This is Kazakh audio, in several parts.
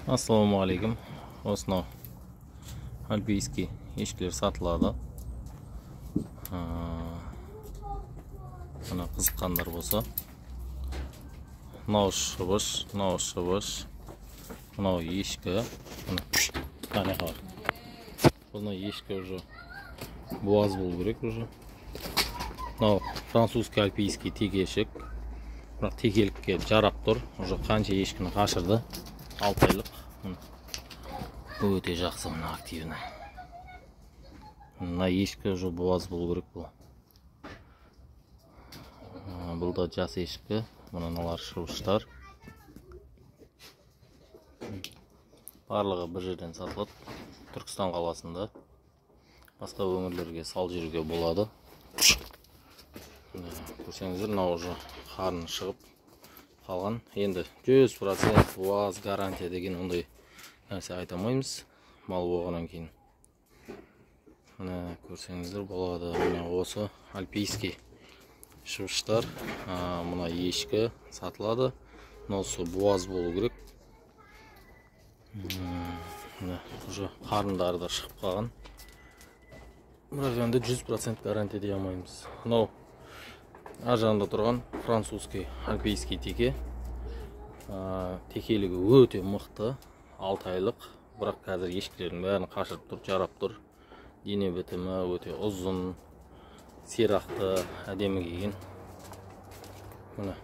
Ассалаумағалейкум. Осынау альпийский ешкілер сатылады. Мына қызыққандар болса, мынау шыбыш, мынау ешкі. Мына ешкі уже буаз болу керек уже. Мынау французский альпийский текешік. Бірақ текелікке жарап тұр. Уже қанша ешкіні қашырды. 6 айлық. Өте жақсы, мына активні. Мына ешкі уже буаз болу керек бұл. Бұл да жас ешкі. Мыналар шыбыштар. Барлығы бір жерден сатылады. Түркістан қаласында. Басқа өңірлерге сал жүруге болады. Көрсеңіздер, мынау уже қарны шығып қалған. Енді 100% буаз гарантия деген ондай нәрсе айта алмаймыз. Мал болғаннан кейін. Мына көрсеңіздер болады. Мына осы альпийский шыбыштар. Мына ешкі сатылады. Мынасы буаз болу керек. Уже қарындары да шығып қалған. Бірақ енді 100% гарантия дей алмаймыз. Мынау ар жағында тұрған французский альпийский теке. Текелігі өте мықты, 6 айлық. Бірақ қазір ешкілердің бәрін қашырып тұр, жарап тұр. Дене бітімі өте ұзын, сирақты, әдемі келген. Мына.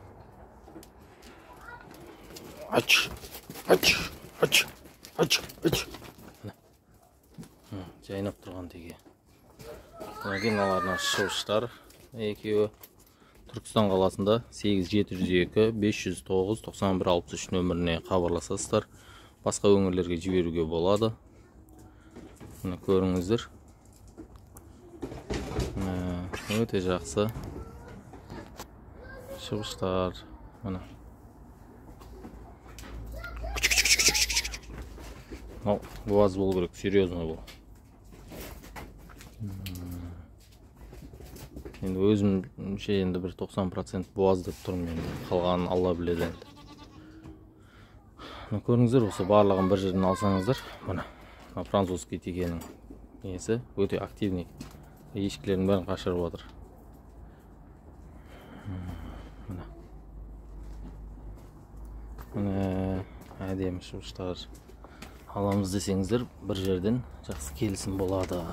Ач. Жайнап тұрған теке. Мыналарына шыбыштар екеуі. Түркістан қаласында 8702-509-9163 нөміріне хабарласасыздар. Басқа өңірлерге жіберуге болады. Мына көріңіздер. Өте жақсы шыбыштар. Мына. Буаз болу керек, серьезно бұл. Енді өзімше енді бір 90% буаз деп тұрмын, енді қалғанын Алла біледі енді. Көріңіздер, осы барлығын бір жерден алсаңыздар, мына французский текенің несі өте активный. Ешкілердің бәрін қашырып отыр. Мына әдемі шыбыштар. Аламыз десеңіздер, бір жерден жақсы келісім болады.